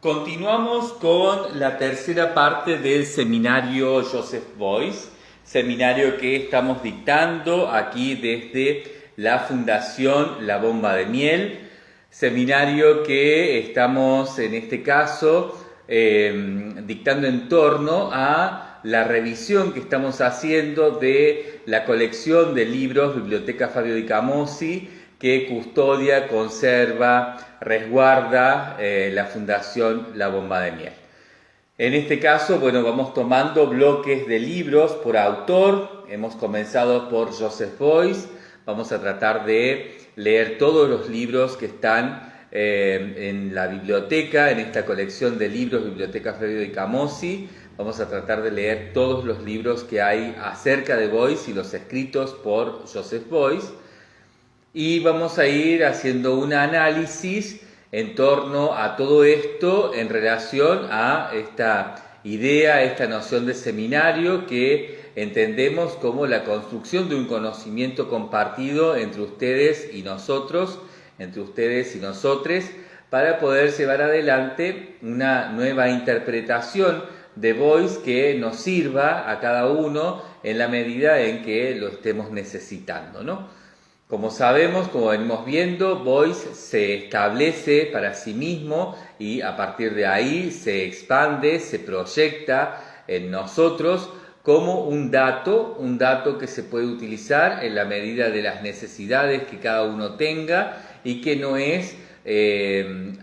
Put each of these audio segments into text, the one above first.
Continuamos con la tercera parte del seminario Joseph Beuys, seminario que estamos dictando aquí desde la Fundación La Bomba de Miel, seminario que estamos en este caso dictando en torno a la revisión que estamos haciendo de la colección de libros Biblioteca Fabio Di Camossi, que custodia, conserva, resguarda la Fundación La Bomba de Miel. En este caso, vamos tomando bloques de libros por autor. Hemos comenzado por Joseph Beuys. Vamos a tratar de leer todos los libros que están en la biblioteca, en esta colección de libros Biblioteca Fabio Di Camossi. Vamos a tratar de leer todos los libros que hay acerca de Beuys y los escritos por Joseph Beuys. Y vamos a ir haciendo un análisis en torno a todo esto en relación a esta idea, esta noción de seminario que entendemos como la construcción de un conocimiento compartido entre ustedes y nosotros, entre ustedes y nosotres, para poder llevar adelante una nueva interpretación de Beuys que nos sirva a cada uno en la medida en que lo estemos necesitando, ¿no? Como sabemos, como venimos viendo, Beuys se establece para sí mismo y a partir de ahí se expande, se proyecta en nosotros como un dato que se puede utilizar en la medida de las necesidades que cada uno tenga y que no es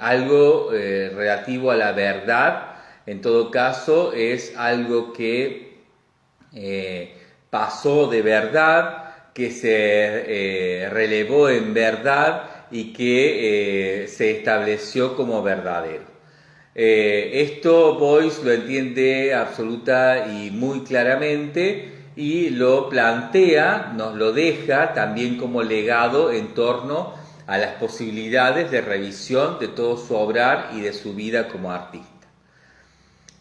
algo relativo a la verdad. En todo caso, es algo que pasó de verdad, que se relevó en verdad y que se estableció como verdadero. Esto Beuys lo entiende absoluta y muy claramente y lo plantea, nos lo deja también como legado en torno a las posibilidades de revisión de todo su obrar y de su vida como artista.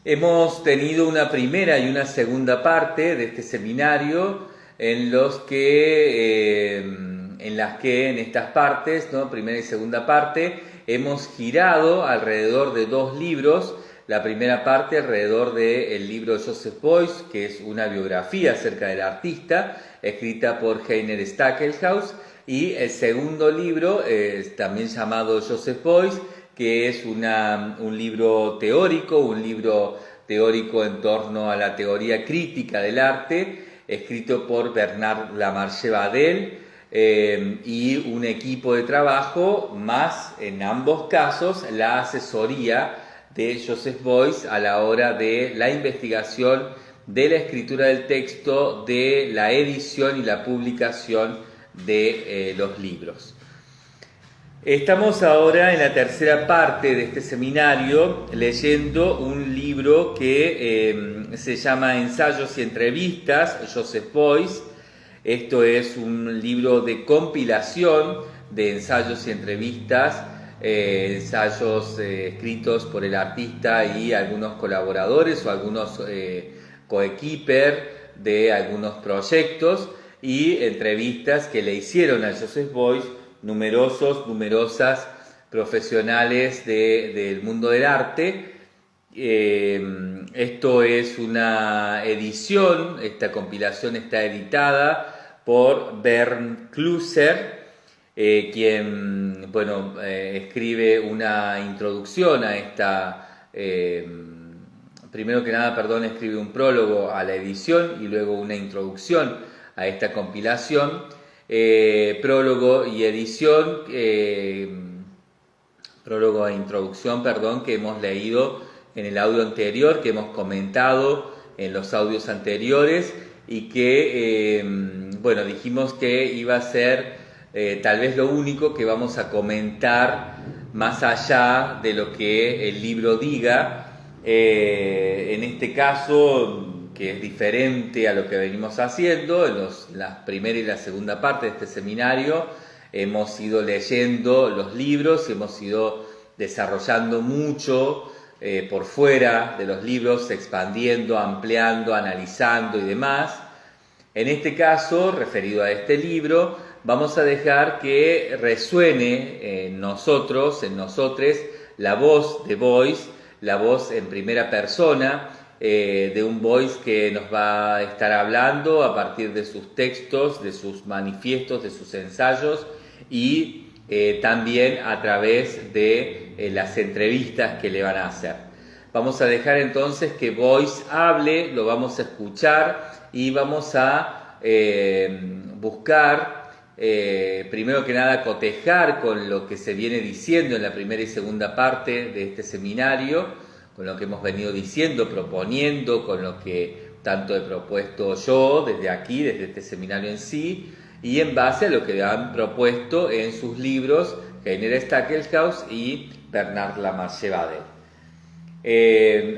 Hemos tenido una primera y una segunda parte de este seminario en las que en estas partes, ¿no? Primera y segunda parte, hemos girado alrededor de dos libros. La primera parte alrededor del libro de Joseph Beuys, que es una biografía acerca del artista, escrita por Heiner Stackelhaus, y el segundo libro, también llamado Joseph Beuys, que es un libro teórico en torno a la teoría crítica del arte, escrito por Bernard Lamarche-Vadel y un equipo de trabajo, más en ambos casos la asesoría de Joseph Beuys a la hora de la investigación, de la escritura del texto, de la edición y la publicación de los libros. Estamos ahora en la tercera parte de este seminario leyendo un libro que se llama Ensayos y Entrevistas, Joseph Beuys. Esto es un libro de compilación de ensayos y entrevistas, ensayos escritos por el artista y algunos colaboradores o algunos coequiper de algunos proyectos y entrevistas que le hicieron a Joseph Beuys numerosas profesionales del mundo del arte. Esto es una edición, esta compilación está editada por Bernd Kluser, quien escribe una introducción a esta, primero que nada, escribe un prólogo a la edición y luego una introducción a esta compilación. Prólogo e introducción, que hemos leído en el audio anterior, que hemos comentado en los audios anteriores y que, dijimos que iba a ser tal vez lo único que vamos a comentar más allá de lo que el libro diga. En este caso, que es diferente a lo que venimos haciendo, en la primera y la segunda parte de este seminario, hemos ido leyendo los libros, hemos ido desarrollando mucho por fuera de los libros, expandiendo, ampliando, analizando y demás. En este caso, referido a este libro, vamos a dejar que resuene en nosotros, en nosotres, la voz de Beuys la voz en primera persona de un voice que nos va a estar hablando a partir de sus textos, de sus manifiestos, de sus ensayos y también a través de las entrevistas que le van a hacer. Vamos a dejar entonces que Voice hable, lo vamos a escuchar y vamos a buscar, primero que nada, cotejar con lo que se viene diciendo en la primera y segunda parte de este seminario, con lo que hemos venido diciendo, proponiendo, con lo que tanto he propuesto yo desde aquí, desde este seminario en sí, y en base a lo que han propuesto en sus libros Heiner Stackelhaus y Bernard Lamarche-Wader.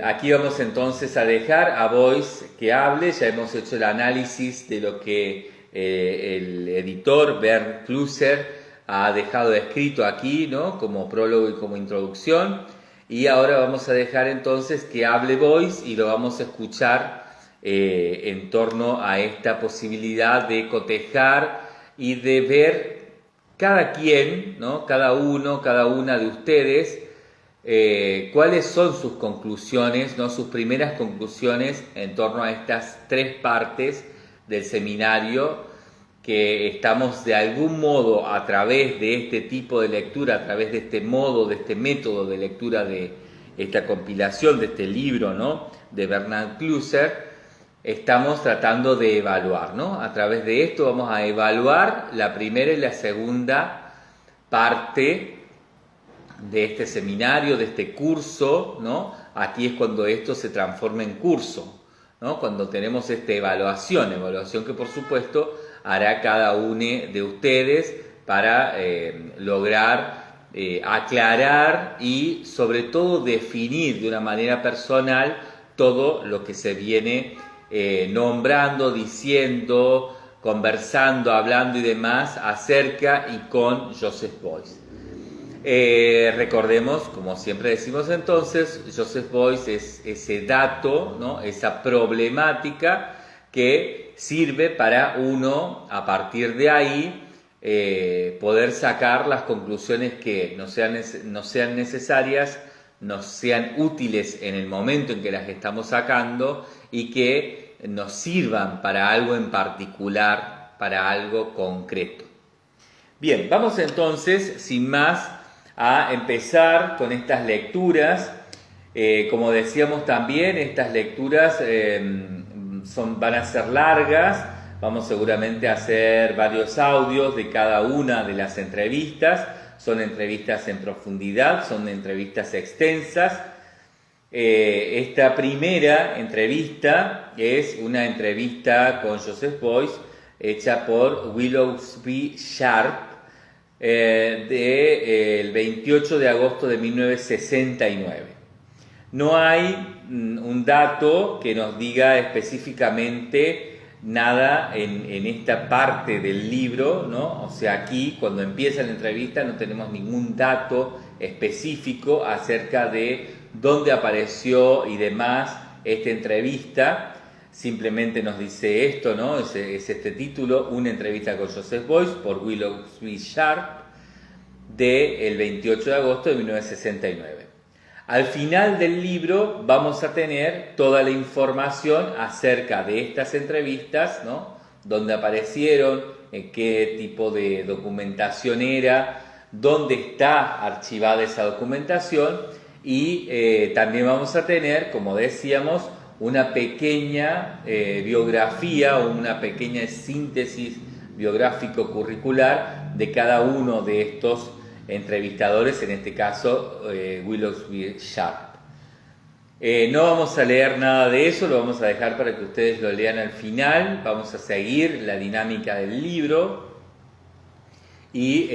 Aquí vamos entonces a dejar a Voice que hable. Ya hemos hecho el análisis de lo que el editor Bernd Kluser ha dejado escrito aquí, ¿no? Como prólogo y como introducción. Y ahora vamos a dejar entonces que hable Voice y lo vamos a escuchar en torno a esta posibilidad de cotejar y de ver cada quien, ¿no? Cada uno, cada una de ustedes, cuáles son sus conclusiones, ¿no? Sus primeras conclusiones en torno a estas tres partes del seminario que estamos de algún modo a través de este tipo de lectura, a través de este modo, de este método de lectura de esta compilación, de este libro, ¿no? De Bernard Kluser, estamos tratando de evaluar, ¿no? A través de esto vamos a evaluar la primera y la segunda parte de este seminario, de este curso, ¿no? Aquí es cuando esto se transforma en curso, ¿no? Cuando tenemos esta evaluación que por supuesto hará cada uno de ustedes para lograr aclarar y sobre todo definir de una manera personal todo lo que se viene nombrando, diciendo, conversando, hablando y demás acerca y con Joseph Beuys. Recordemos, como siempre decimos entonces, Joseph Beuys es ese dato, ¿no? Esa problemática que sirve para uno, a partir de ahí, poder sacar las conclusiones que no sean necesarias, nos sean útiles en el momento en que las estamos sacando y que nos sirvan para algo en particular, para algo concreto. Bien, vamos entonces, sin más, a empezar con estas lecturas. Como decíamos también, estas lecturas van a ser largas. Vamos seguramente a hacer varios audios de cada una de las entrevistas. Son entrevistas en profundidad, son entrevistas extensas. Esta primera entrevista es una entrevista con Joseph Beuys hecha por Willoughby Sharp del 28 de agosto de 1969. No hay un dato que nos diga específicamente nada en esta parte del libro, ¿no? O sea, aquí cuando empieza la entrevista no tenemos ningún dato específico acerca de dónde apareció y demás esta entrevista. Simplemente nos dice esto, ¿no? Es este título, una entrevista con Joseph Beuys por Willoughby Sharp del 28 de agosto de 1969. Al final del libro vamos a tener toda la información acerca de estas entrevistas, ¿no? Dónde aparecieron, qué tipo de documentación era, dónde está archivada esa documentación y también vamos a tener, como decíamos, una pequeña biografía o una pequeña síntesis biográfico-curricular de cada uno de estos entrevistadores, en este caso Willoughby Sharp. No vamos a leer nada de eso, lo vamos a dejar para que ustedes lo lean al final. Vamos a seguir la dinámica del libro y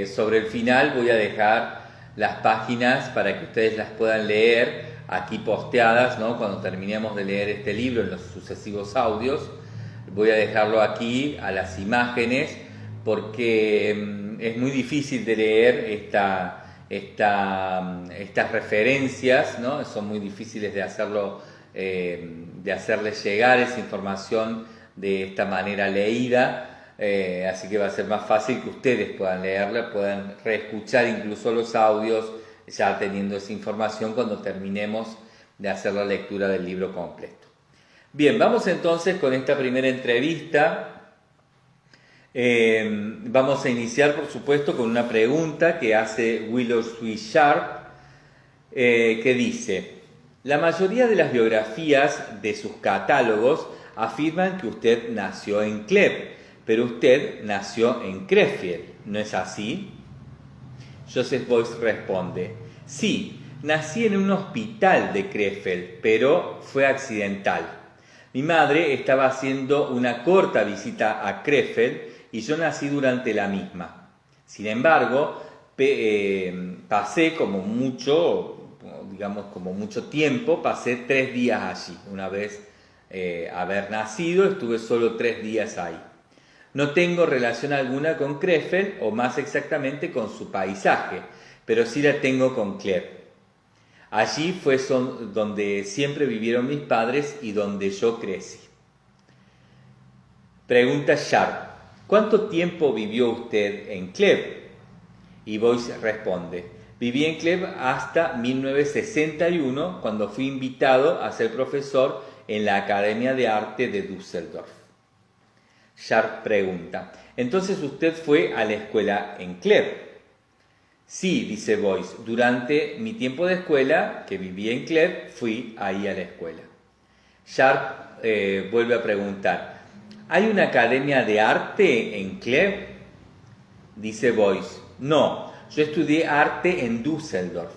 sobre el final voy a dejar las páginas para que ustedes las puedan leer aquí posteadas, ¿no? Cuando terminemos de leer este libro en los sucesivos audios. Voy a dejarlo aquí a las imágenes porque es muy difícil de leer estas referencias, ¿no? Son muy difíciles de hacerlo, de hacerles llegar esa información de esta manera leída, así que va a ser más fácil que ustedes puedan leerla, puedan reescuchar incluso los audios, ya teniendo esa información cuando terminemos de hacer la lectura del libro completo. Bien, vamos entonces con esta primera entrevista. Vamos a iniciar, por supuesto, con una pregunta que hace Willow Sweet Sharp, que dice: la mayoría de las biografías de sus catálogos afirman que usted nació en Kleve, pero usted nació en Krefeld, ¿no es así? Joseph Beuys responde: sí, nací en un hospital de Krefeld, pero fue accidental. Mi madre estaba haciendo una corta visita a Krefeld y yo nací durante la misma. Sin embargo, pasé como mucho tiempo, pasé 3 días allí. Una vez haber nacido, estuve solo 3 días ahí. No tengo relación alguna con Krefeld, o más exactamente con su paisaje, pero sí la tengo con Kleve. Allí fue donde siempre vivieron mis padres y donde yo crecí. Pregunta Sharp: ¿cuánto tiempo vivió usted en Kleve? Y Beuys responde: viví en Kleve hasta 1961, cuando fui invitado a ser profesor en la Academia de Arte de Düsseldorf. Sharp pregunta: ¿entonces usted fue a la escuela en Kleve? Sí, dice Beuys, durante mi tiempo de escuela, que viví en Kleve, fui ahí a la escuela. Sharp vuelve a preguntar: ¿hay una academia de arte en Kleve? Dice Beuys: no, yo estudié arte en Düsseldorf.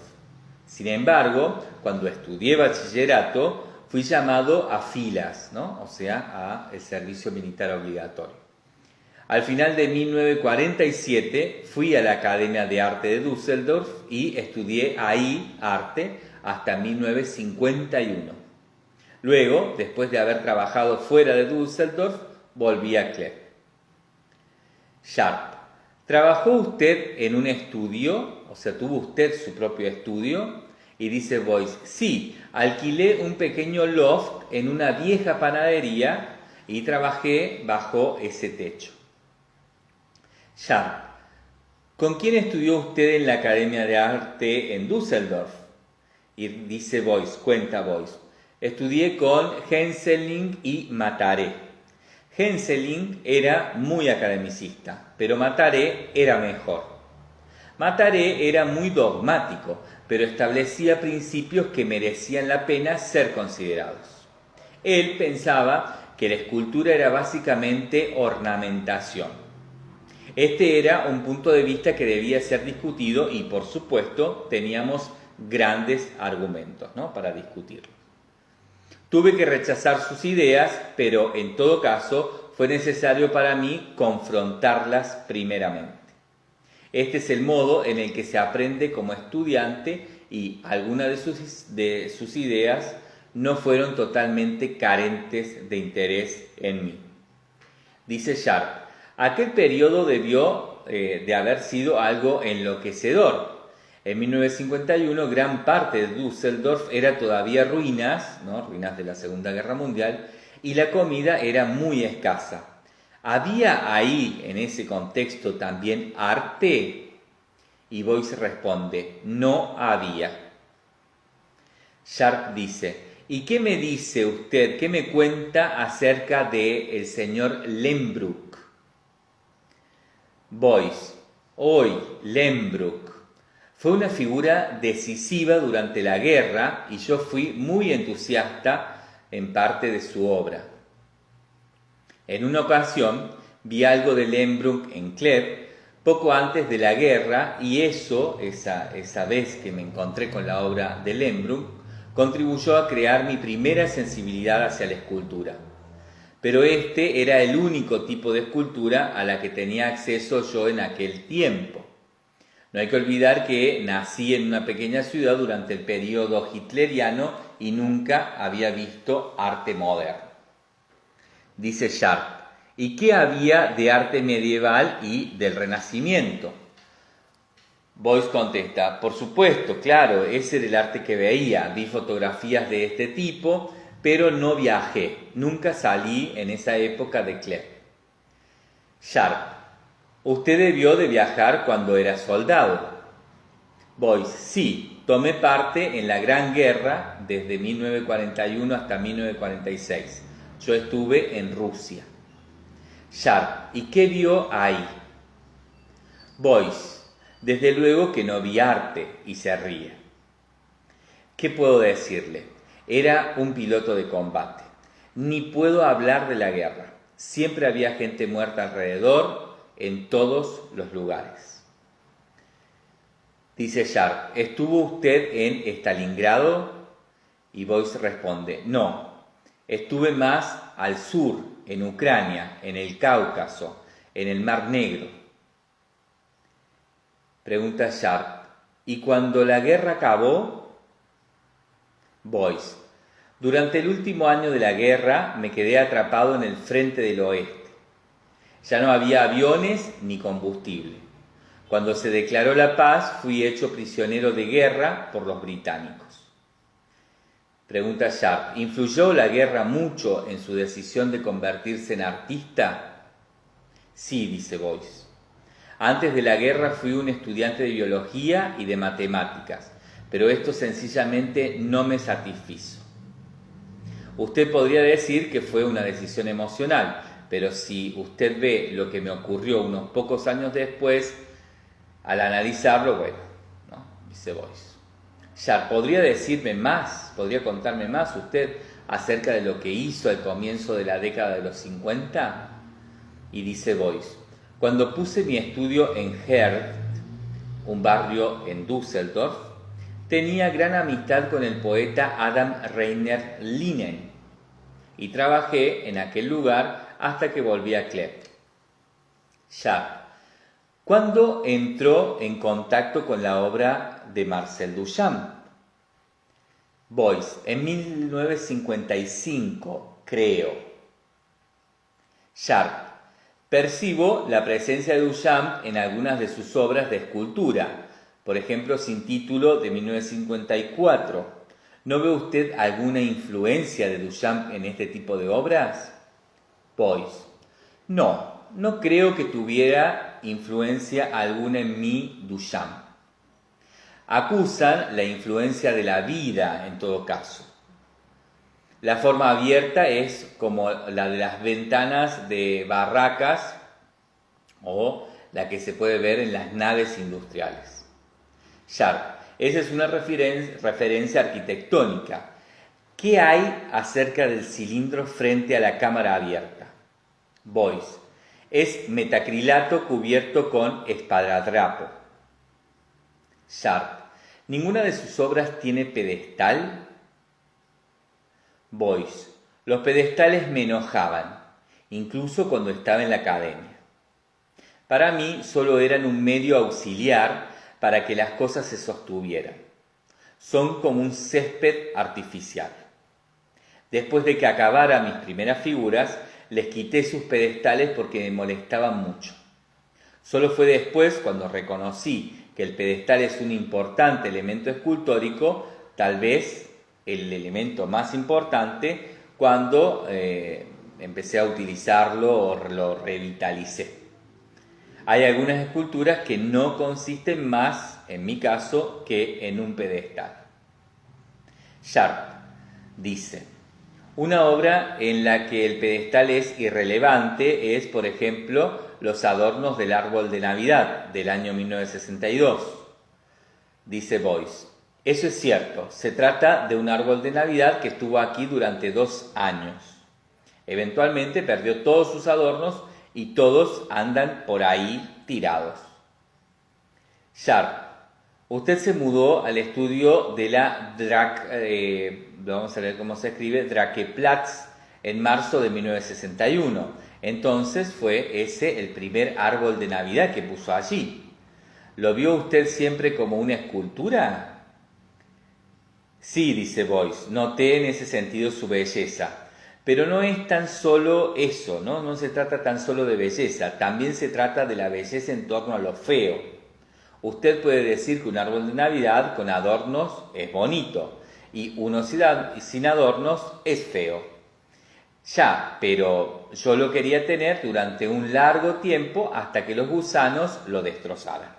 Sin embargo, cuando estudié bachillerato, fui llamado a filas, ¿no? O sea, al servicio militar obligatorio. Al final de 1947 fui a la Academia de Arte de Düsseldorf y estudié ahí arte hasta 1951. Luego, después de haber trabajado fuera de Düsseldorf, volví a Kleve. Sharp: ¿trabajó usted en un estudio? O sea, ¿tuvo usted su propio estudio? Y dice Beuys: sí, alquilé un pequeño loft en una vieja panadería y trabajé bajo ese techo. Sharp: ¿con quién estudió usted en la Academia de Arte en Düsseldorf? Y dice Beuys, cuenta Beuys: estudié con Hensselling y Mataré. Hensselling era muy academicista, pero Mataré era mejor. Mataré era muy dogmático, pero establecía principios que merecían la pena ser considerados. Él pensaba que la escultura era básicamente ornamentación. Este era un punto de vista que debía ser discutido y, por supuesto, teníamos grandes argumentos, ¿no?, para discutirlo. Tuve que rechazar sus ideas, pero en todo caso fue necesario para mí confrontarlas primeramente. Este es el modo en el que se aprende como estudiante y algunas de sus ideas no fueron totalmente carentes de interés en mí. Dice Sharp: aquel periodo debió de haber sido algo enloquecedor. En 1951 gran parte de Düsseldorf era todavía ruinas, ¿no?, ruinas de la Segunda Guerra Mundial, y la comida era muy escasa. ¿Había ahí, en ese contexto, también arte? Y Beuys responde: no había. Sharp dice: ¿y qué me dice usted, qué me cuenta acerca del señor Lehmbruck? Beuys: hoy, Lehmbruck fue una figura decisiva durante la guerra y yo fui muy entusiasta en parte de su obra. En una ocasión vi algo de Lehmbruck en Kleve poco antes de la guerra y esa vez que me encontré con la obra de Lehmbruck, contribuyó a crear mi primera sensibilidad hacia la escultura. Pero este era el único tipo de escultura a la que tenía acceso yo en aquel tiempo. No hay que olvidar que nací en una pequeña ciudad durante el periodo hitleriano y nunca había visto arte moderno. Dice Sharp: ¿y qué había de arte medieval y del Renacimiento? Beuys contesta: por supuesto, claro, ese era el arte que veía, vi fotografías de este tipo, pero no viajé, nunca salí en esa época de Kleve. Sharp: usted debió de viajar cuando era soldado. Boyce, sí, tomé parte en la Gran Guerra desde 1941 hasta 1946. Yo estuve en Rusia. Sharp, ¿y qué vio ahí? Boyce, desde luego que no vi arte, y se ríe. ¿Qué puedo decirle? Era un piloto de combate. Ni puedo hablar de la guerra. Siempre había gente muerta alrededor, en todos los lugares. Dice Sharp, ¿estuvo usted en Stalingrado? Y Boyce responde, no, estuve más al sur, en Ucrania, en el Cáucaso, en el Mar Negro. Pregunta Sharp, ¿y cuando la guerra acabó? Boyce, durante el último año de la guerra me quedé atrapado en el frente del oeste. Ya no había aviones ni combustible. Cuando se declaró la paz, fui hecho prisionero de guerra por los británicos. Pregunta Sharp, ¿influyó la guerra mucho en su decisión de convertirse en artista? Sí, dice Boyce. Antes de la guerra fui un estudiante de biología y de matemáticas, pero esto sencillamente no me satisfizo. Usted podría decir que fue una decisión emocional, pero si usted ve lo que me ocurrió unos pocos años después, al analizarlo, bueno, ¿no? Dice Boyce. Sharp, ¿podría decirme más, podría contarme más usted acerca de lo que hizo al comienzo de la década de los 50? Y dice Boyce, cuando puse mi estudio en Herd, un barrio en Düsseldorf, tenía gran amistad con el poeta Adam Reiner Linen y trabajé en aquel lugar hasta que volví a Klepp. Sharp, ¿cuándo entró en contacto con la obra de Marcel Duchamp? Boyce, en 1955, creo. Sharp, percibo la presencia de Duchamp en algunas de sus obras de escultura, por ejemplo, Sin título de 1954. ¿No ve usted alguna influencia de Duchamp en este tipo de obras? Boyce, no creo que tuviera influencia alguna en mí Duchamp. Acusan la influencia de la vida en todo caso. La forma abierta es como la de las ventanas de barracas o la que se puede ver en las naves industriales. Sharp, esa es una referencia arquitectónica. ¿Qué hay acerca del cilindro frente a la cámara abierta? Boyce, es metacrilato cubierto con esparadrapo. Sharp, ¿ninguna de sus obras tiene pedestal? Boyce, los pedestales me enojaban, incluso cuando estaba en la academia. Para mí solo eran un medio auxiliar para que las cosas se sostuvieran. Son como un césped artificial. Después de que acabara mis primeras figuras, les quité sus pedestales porque me molestaban mucho. Solo fue después, cuando reconocí que el pedestal es un importante elemento escultórico, tal vez el elemento más importante, cuando empecé a utilizarlo o lo revitalicé. Hay algunas esculturas que no consisten más, en mi caso, que en un pedestal. Sharp dice, una obra en la que el pedestal es irrelevante es, por ejemplo, los adornos del árbol de Navidad del año 1962. Dice Boyce, eso es cierto, se trata de un árbol de Navidad que estuvo aquí durante 2 años. Eventualmente perdió todos sus adornos y todos andan por ahí tirados. Sharp, usted se mudó al estudio de la vamos a ver cómo se escribe, Drakeplatz en marzo de 1961. Entonces fue ese el primer árbol de Navidad que puso allí. ¿Lo vio usted siempre como una escultura? Sí, dice Boyce, noté en ese sentido su belleza. Pero no es tan solo eso, ¿no? No se trata tan solo de belleza, también se trata de la belleza en torno a lo feo. Usted puede decir que un árbol de Navidad con adornos es bonito y uno sin adornos es feo. Ya, pero yo lo quería tener durante un largo tiempo hasta que los gusanos lo destrozaran.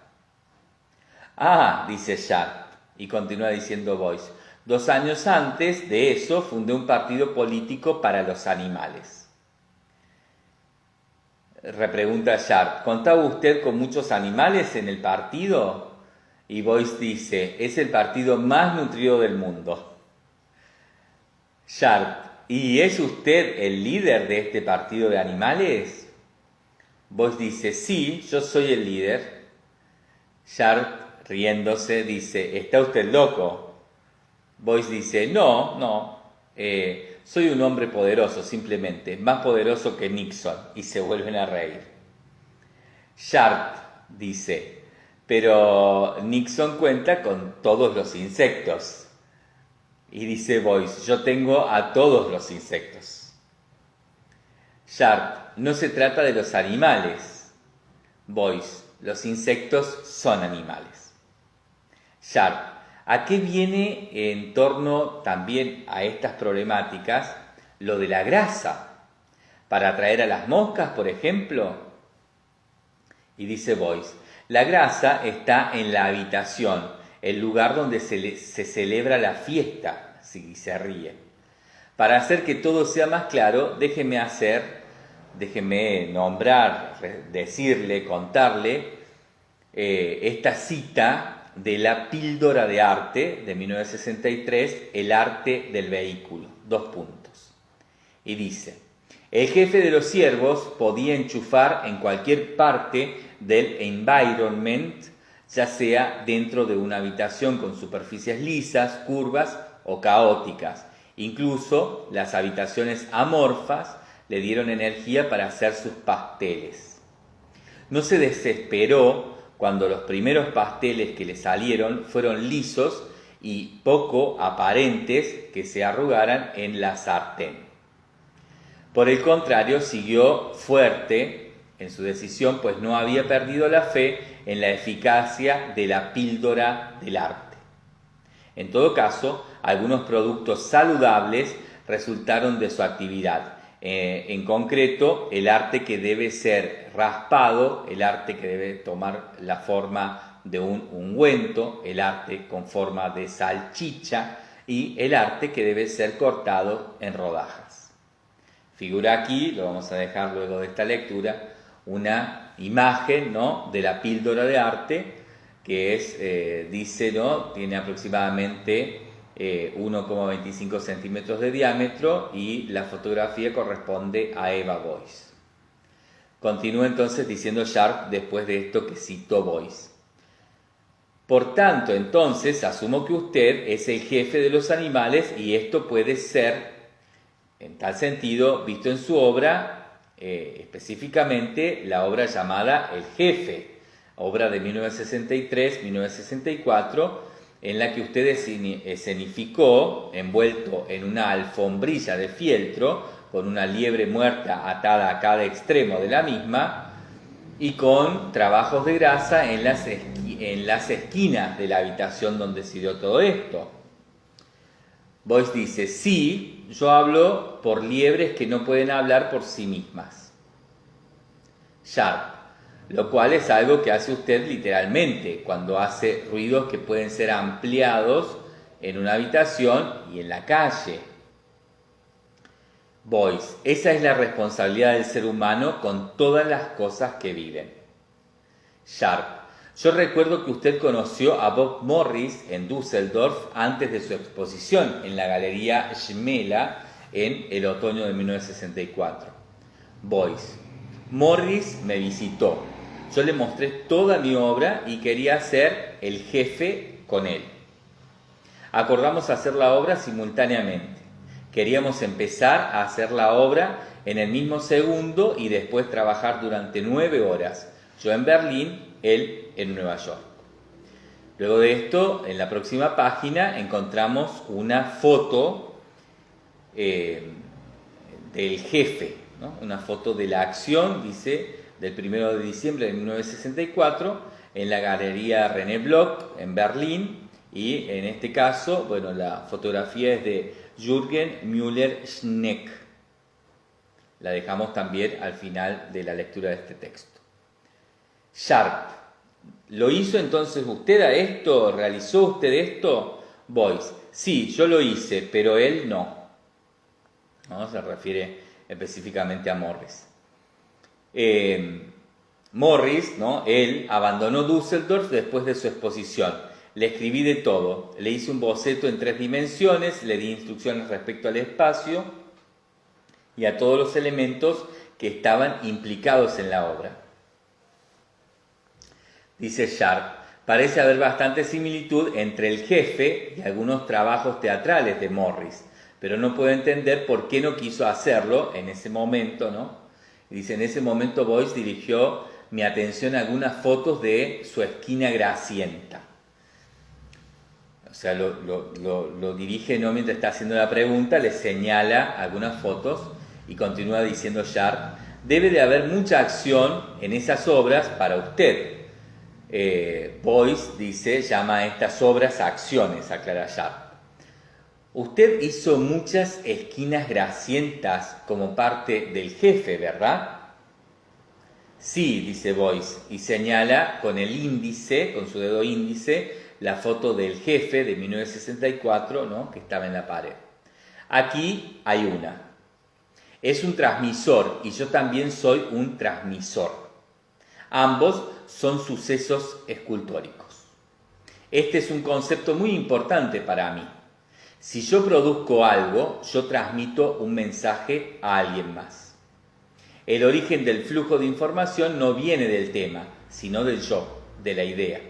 Ah, dice Sharp, y continúa diciendo Boyce, 2 años antes de eso fundé un partido político para los animales. Repregunta Sharp, ¿contaba usted con muchos animales en el partido? Y Boyce dice, es el partido más nutrido del mundo. Sharp, ¿y es usted el líder de este partido de animales? Boyce dice, sí, yo soy el líder. Sharp, riéndose, dice, ¿está usted loco? Boyce dice, no, soy un hombre poderoso, simplemente, más poderoso que Nixon, y se vuelven a reír. Sharp dice, pero Nixon cuenta con todos los insectos. Y dice Boyce, yo tengo a todos los insectos. Sharp, no se trata de los animales. Boyce, los insectos son animales. Sharp, ¿a qué viene en torno también a estas problemáticas lo de la grasa? ¿Para atraer a las moscas, por ejemplo? Y dice Boyce, la grasa está en la habitación, el lugar donde se celebra la fiesta, si se ríe. Para hacer que todo sea más claro, déjeme nombrar, decirle, contarle esta cita de la píldora de arte de 1963, El arte del vehículo, 2 puntos. Y dice, el jefe de los siervos podía enchufar en cualquier parte del environment, ya sea dentro de una habitación con superficies lisas, curvas o caóticas. Incluso las habitaciones amorfas le dieron energía para hacer sus pasteles. No se desesperó cuando los primeros pasteles que le salieron fueron lisos y poco aparentes que se arrugaran en la sartén. Por el contrario, siguió fuerte en su decisión, pues no había perdido la fe en la eficacia de la píldora del arte. En todo caso, algunos productos saludables resultaron de su actividad. En concreto, el arte que debe ser raspado, el arte que debe tomar la forma de un ungüento, el arte con forma de salchicha y el arte que debe ser cortado en rodajas. Figura aquí, lo vamos a dejar luego de esta lectura, una imagen, ¿no?, de la píldora de arte que es, dice, ¿no?, tiene aproximadamente 1,25 centímetros de diámetro y la fotografía corresponde a Eva Boyce. Continúa entonces diciendo Sharp después de esto que citó Boyce. Por tanto, entonces, asumo que usted es el jefe de los animales y esto puede ser, en tal sentido, visto en su obra, específicamente la obra llamada El Jefe, obra de 1963-1964, en la que usted escenificó, envuelto en una alfombrilla de fieltro, con una liebre muerta atada a cada extremo de la misma, y con trabajos de grasa en las esquinas de la habitación donde se dio todo esto. Boyce dice, sí, yo hablo por liebres que no pueden hablar por sí mismas. Sharp, lo cual es algo que hace usted literalmente, cuando hace ruidos que pueden ser ampliados en una habitación y en la calle. Boyce, esa es la responsabilidad del ser humano con todas las cosas que viven. Sharp, yo recuerdo que usted conoció a Bob Morris en Düsseldorf antes de su exposición en la Galería Schmela en el otoño de 1964. Boyce, Morris me visitó. Yo le mostré toda mi obra y quería ser el jefe con él. Acordamos hacer la obra simultáneamente. Queríamos empezar a hacer la obra en el mismo segundo y después trabajar durante 9 horas. Yo en Berlín, él en Nueva York. Luego de esto, en la próxima página encontramos una foto del jefe, ¿no? Una foto de la acción, dice, del 1 de diciembre de 1964 en la Galería René Bloch en Berlín, y en este caso, bueno, la fotografía es de Jürgen Müller-Schneck. La dejamos también al final de la lectura de este texto. Sharp, ¿lo hizo entonces usted a esto? ¿Realizó usted esto? Boyce, sí, yo lo hice, pero él no. ¿No? Se refiere específicamente a Morris. Morris, ¿no? Él abandonó Düsseldorf después de su exposición. Le escribí de todo, le hice un boceto en 3 dimensiones, le di instrucciones respecto al espacio y a todos los elementos que estaban implicados en la obra. Dice Sharp, parece haber bastante similitud entre el jefe y algunos trabajos teatrales de Morris, pero no puedo entender por qué no quiso hacerlo en ese momento, ¿no? Dice, en ese momento Boyce dirigió mi atención a algunas fotos de su esquina grasienta. O sea, lo dirige, no mientras está haciendo la pregunta, le señala algunas fotos y continúa diciendo Sharp, debe de haber mucha acción en esas obras para usted. Boyce dice, llama a estas obras acciones, aclara Sharp. Usted hizo muchas esquinas grasientas como parte del jefe, ¿verdad? Sí, dice Boyce, y señala con el índice, con su dedo índice, la foto del jefe de 1964, ¿no? Que estaba en la pared. Aquí hay una. Es un transmisor y yo también soy un transmisor. Ambos son sucesos escultóricos. Este es un concepto muy importante para mí. Si yo produzco algo, yo transmito un mensaje a alguien más. El origen del flujo de información no viene del tema, sino del yo, de la idea.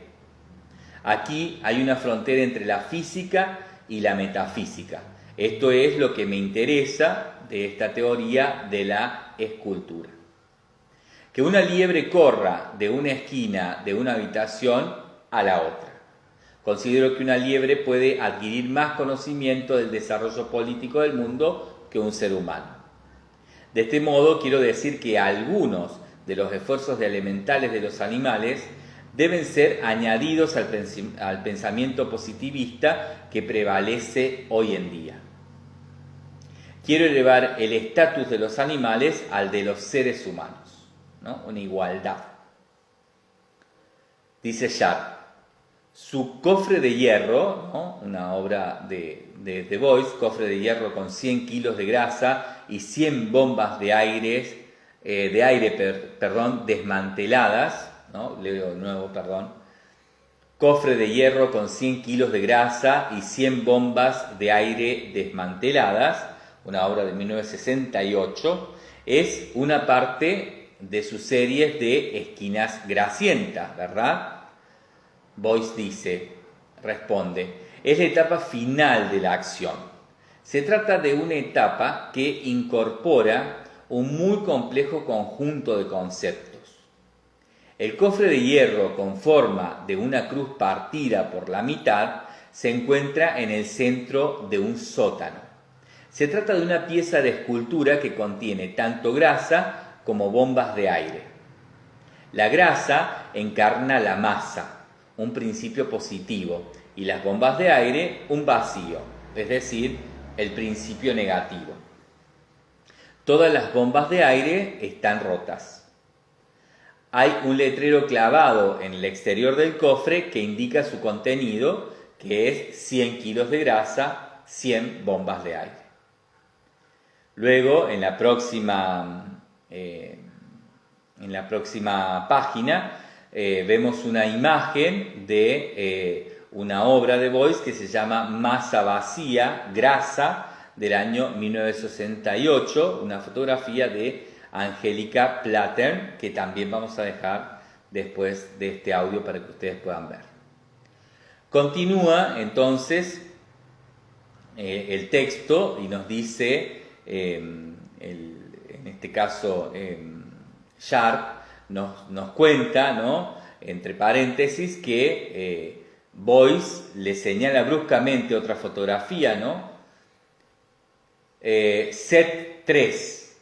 Aquí hay una frontera entre la física y la metafísica. Esto es lo que me interesa de esta teoría de la escultura. Que una liebre corra de una esquina de una habitación a la otra. Considero que una liebre puede adquirir más conocimiento del desarrollo político del mundo que un ser humano. De este modo, quiero decir que algunos de los esfuerzos elementales de los animales deben ser añadidos al pensamiento positivista que prevalece hoy en día. Quiero elevar el estatus de los animales al de los seres humanos, ¿no? Una igualdad. Dice Sharp, su cofre de hierro, ¿no? Una obra de Boyce, cofre de hierro con 100 kilos de grasa y 100 bombas de aire, desmanteladas, ¿no? Leo de nuevo, perdón. Cofre de hierro con 100 kilos de grasa y 100 bombas de aire desmanteladas, una obra de 1968, es una parte de sus series de esquinas grasientas, ¿verdad? Boyce responde, es la etapa final de la acción. Se trata de una etapa que incorpora un muy complejo conjunto de conceptos. El cofre de hierro con forma de una cruz partida por la mitad se encuentra en el centro de un sótano. Se trata de una pieza de escultura que contiene tanto grasa como bombas de aire. La grasa encarna la masa, un principio positivo, y las bombas de aire un vacío, es decir, el principio negativo. Todas las bombas de aire están rotas. Hay un letrero clavado en el exterior del cofre que indica su contenido, que es 100 kilos de grasa, 100 bombas de aire. Luego, en la próxima página, vemos una imagen de una obra de Boyce que se llama Masa vacía, grasa, del año 1968, una fotografía de Angélica Plattern, que también vamos a dejar después de este audio para que ustedes puedan ver. Continúa entonces el texto y nos dice, en este caso Sharp nos cuenta, ¿no?, entre paréntesis, que Boyce le señala bruscamente otra fotografía, ¿no? Set 3,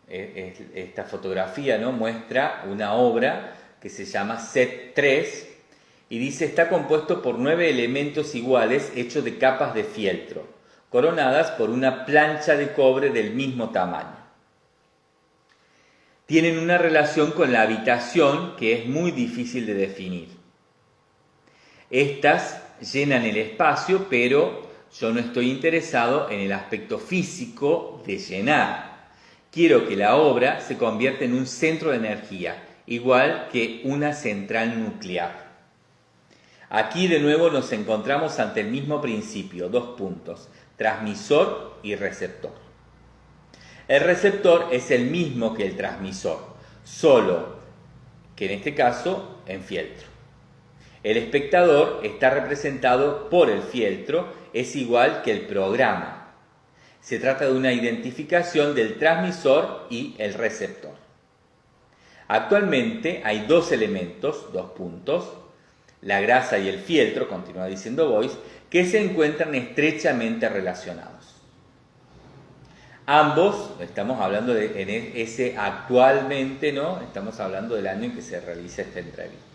esta fotografía, ¿no?, muestra una obra que se llama Set 3 y dice, está compuesto por 9 elementos iguales hechos de capas de fieltro, coronadas por una plancha de cobre del mismo tamaño. tienen una relación con la habitación que es muy difícil de definir. Estas llenan el espacio, pero yo no estoy interesado en el aspecto físico de llenar. Quiero que la obra se convierta en un centro de energía, igual que una central nuclear. Aquí de nuevo nos encontramos ante el mismo principio, 2 puntos, transmisor y receptor. El receptor es el mismo que el transmisor, solo que en este caso en fieltro. El espectador está representado por el fieltro, es igual que el programa. Se trata de una identificación del transmisor y el receptor. Actualmente hay 2 elementos, 2 puntos, la grasa y el fieltro, continúa diciendo Boyce, que se encuentran estrechamente relacionados. Ambos, estamos hablando de en ese actualmente, ¿no? Estamos hablando del año en que se realiza esta entrevista.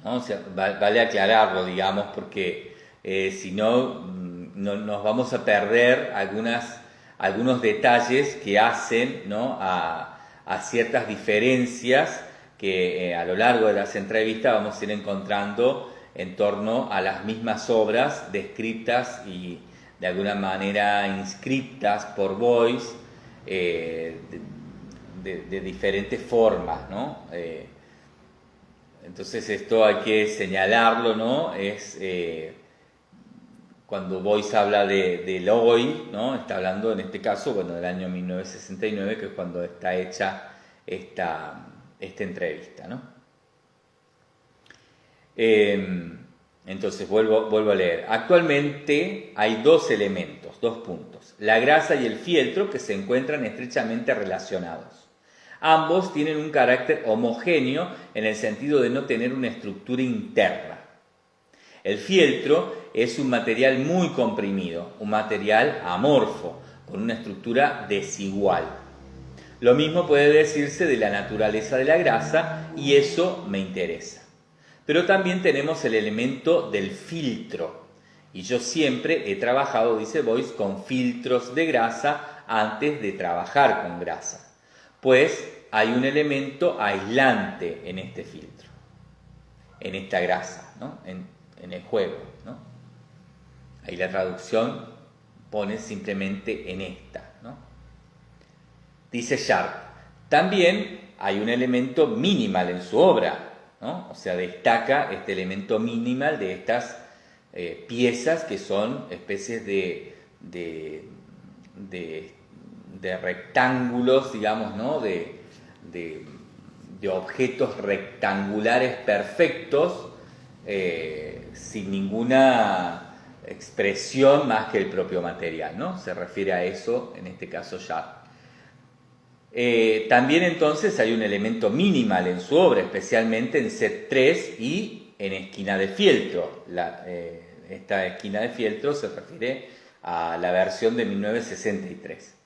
¿No? O sea, vale aclararlo, digamos, porque si no, nos vamos a perder algunos detalles que hacen, ¿no? a ciertas diferencias que a lo largo de las entrevistas vamos a ir encontrando en torno a las mismas obras descritas y de alguna manera inscriptas por Boyce de diferentes formas, ¿no? Entonces esto hay que señalarlo, ¿no? Es cuando Boyce habla del hoy, ¿no? Está hablando en este caso, bueno, del año 1969, que es cuando está hecha esta entrevista, ¿no? Entonces vuelvo a leer. Actualmente hay 2 elementos, 2 puntos, la grasa y el fieltro, que se encuentran estrechamente relacionados. Ambos tienen un carácter homogéneo en el sentido de no tener una estructura interna. El fieltro es un material muy comprimido, un material amorfo, con una estructura desigual. Lo mismo puede decirse de la naturaleza de la grasa y eso me interesa. Pero también tenemos el elemento del filtro. Y yo siempre he trabajado, dice Boyce, con filtros de grasa antes de trabajar con grasa. Pues hay un elemento aislante en este filtro, en esta grasa, ¿no? en el juego, ¿no? Ahí la traducción pone simplemente en esta, ¿no? Dice Sharp, también hay un elemento minimal en su obra, ¿no? O sea, destaca este elemento minimal de estas piezas que son especies de rectángulos, digamos, ¿no? de objetos rectangulares perfectos, sin ninguna expresión más que el propio material, ¿no? Se refiere a eso, en este caso, Sharp. También entonces hay un elemento minimal en su obra, especialmente en set 3 y en esquina de fieltro. Esta esquina de fieltro se refiere a la versión de 1963.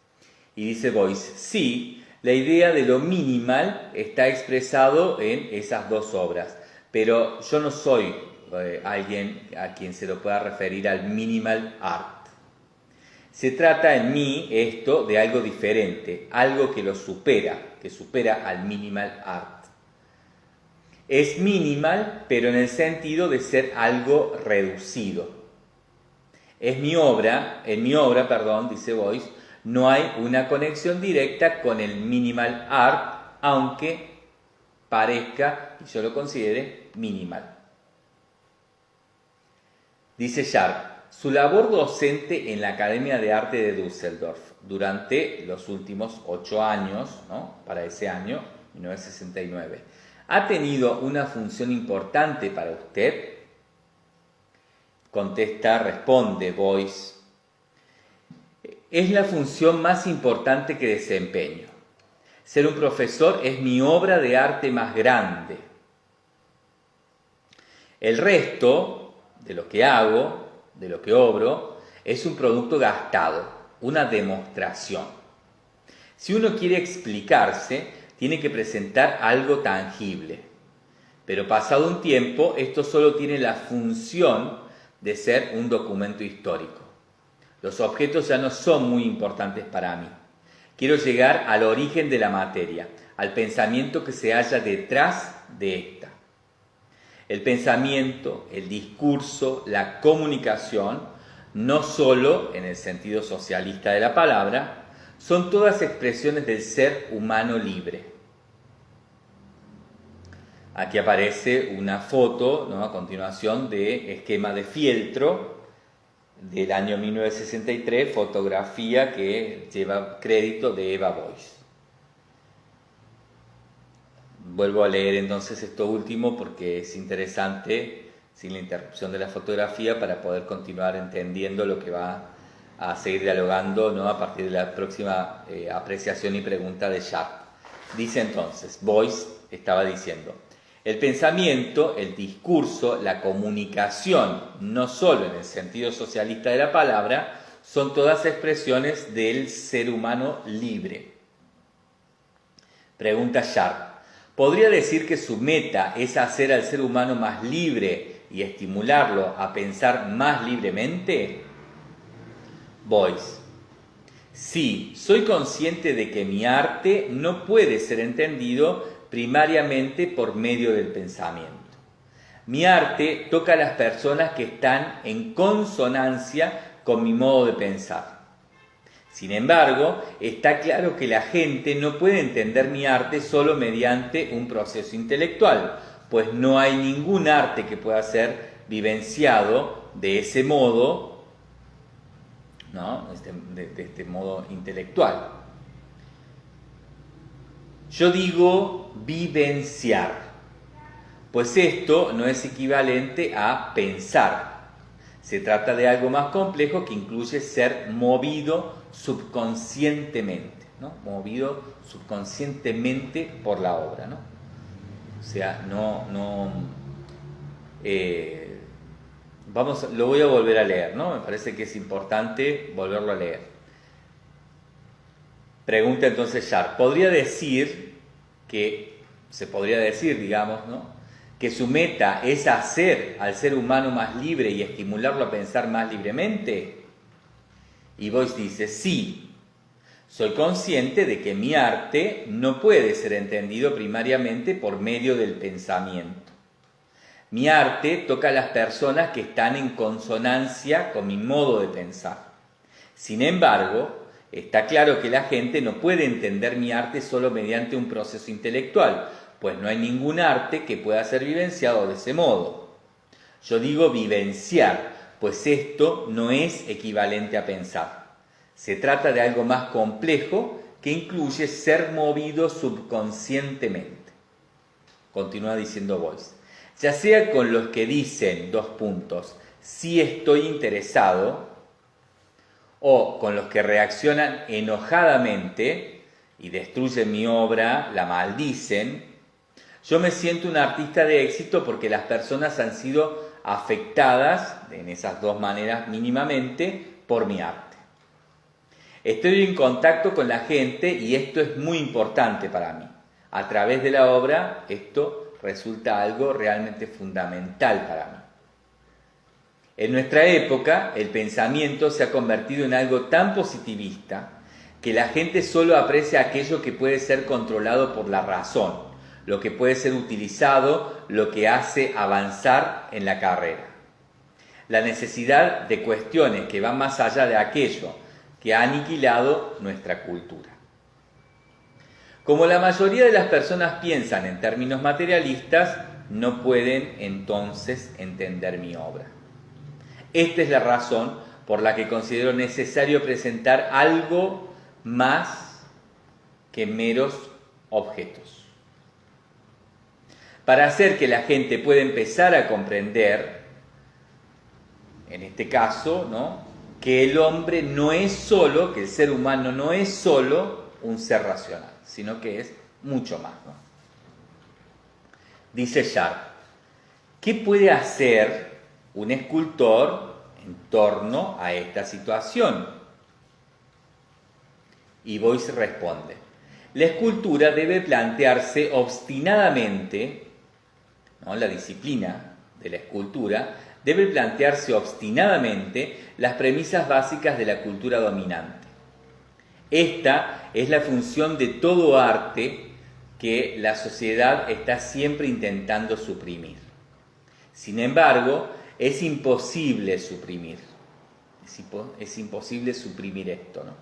Y dice Boyce, sí, la idea de lo minimal está expresado en esas 2 obras, pero yo no soy alguien a quien se lo pueda referir al minimal art. Se trata en mí esto de algo diferente, algo que lo supera, que supera al minimal art. Es minimal, pero en el sentido de ser algo reducido. En mi obra, dice Boyce, no hay una conexión directa con el minimal art, aunque parezca y yo lo considere minimal. Dice Sharp, su labor docente en la Academia de Arte de Düsseldorf durante los últimos 8 años, ¿no? Para ese año, 1969, ¿ha tenido una función importante para usted? Responde Boyce, es la función más importante que desempeño. Ser un profesor es mi obra de arte más grande. El resto de lo que hago, de lo que obro, es un producto gastado, una demostración. Si uno quiere explicarse, tiene que presentar algo tangible. Pero pasado un tiempo, esto solo tiene la función de ser un documento histórico. Los objetos ya no son muy importantes para mí. Quiero llegar al origen de la materia, al pensamiento que se halla detrás de esta. El pensamiento, el discurso, la comunicación, no solo en el sentido socialista de la palabra, son todas expresiones del ser humano libre. Aquí aparece una foto, ¿no?, a continuación de esquema de fieltro del año 1963, fotografía que lleva crédito de Eva Boyce. Vuelvo a leer entonces esto último porque es interesante, sin la interrupción de la fotografía, para poder continuar entendiendo lo que va a seguir dialogando, ¿no?, a partir de la próxima apreciación y pregunta de Sharp. Dice entonces, Boyce estaba diciendo: el pensamiento, el discurso, la comunicación, no solo en el sentido socialista de la palabra, son todas expresiones del ser humano libre. Pregunta Sharp: ¿podría decir que su meta es hacer al ser humano más libre y estimularlo a pensar más libremente? Boyce: sí, soy consciente de que mi arte no puede ser entendido primariamente por medio del pensamiento. Mi arte toca a las personas que están en consonancia con mi modo de pensar. Sin embargo, está claro que la gente no puede entender mi arte solo mediante un proceso intelectual, pues no hay ningún arte que pueda ser vivenciado de ese modo, ¿no?, de este modo intelectual. Yo digo vivenciar, pues esto no es equivalente a pensar. Se trata de algo más complejo que incluye ser movido subconscientemente, ¿no?, movido subconscientemente por la obra, ¿no? O sea, lo voy a volver a leer, ¿no? Me parece que es importante volverlo a leer. Pregunta entonces Sharp: se podría decir, digamos, ¿no?, que su meta es hacer al ser humano más libre y estimularlo a pensar más libremente. Y Boyce dice: sí, soy consciente de que mi arte no puede ser entendido primariamente por medio del pensamiento. Mi arte toca a las personas que están en consonancia con mi modo de pensar. Sin embargo, está claro que la gente no puede entender mi arte solo mediante un proceso intelectual, pues no hay ningún arte que pueda ser vivenciado de ese modo. Yo digo vivenciar, pues esto no es equivalente a pensar. Se trata de algo más complejo que incluye ser movido subconscientemente. Continúa diciendo Boyce: ya sea con los que dicen, sí estoy interesado, o con los que reaccionan enojadamente y destruyen mi obra, la maldicen, yo me siento un artista de éxito porque las personas han sido afectadas, en esas dos maneras mínimamente, por mi arte. Estoy en contacto con la gente y esto es muy importante para mí. A través de la obra esto resulta algo realmente fundamental para mí. En nuestra época, el pensamiento se ha convertido en algo tan positivista que la gente solo aprecia aquello que puede ser controlado por la razón, lo que puede ser utilizado, lo que hace avanzar en la carrera. La necesidad de cuestiones que van más allá de aquello que ha aniquilado nuestra cultura. Como la mayoría de las personas piensan en términos materialistas, no pueden entonces entender mi obra. Esta es la razón por la que considero necesario presentar algo más que meros objetos. Para hacer que la gente pueda empezar a comprender, en este caso, ¿no?, que el hombre no es solo, que el ser humano no es solo un ser racional, sino que es mucho más, ¿no? Dice Sharp: ¿qué puede hacer un escultor en torno a esta situación? Y Boyce responde: la escultura debe plantearse obstinadamente, ¿no?, la disciplina de la escultura debe plantearse obstinadamente las premisas básicas de la cultura dominante. Esta es la función de todo arte que la sociedad está siempre intentando suprimir. Sin embargo, es imposible suprimir. Es imposible suprimir esto, ¿no?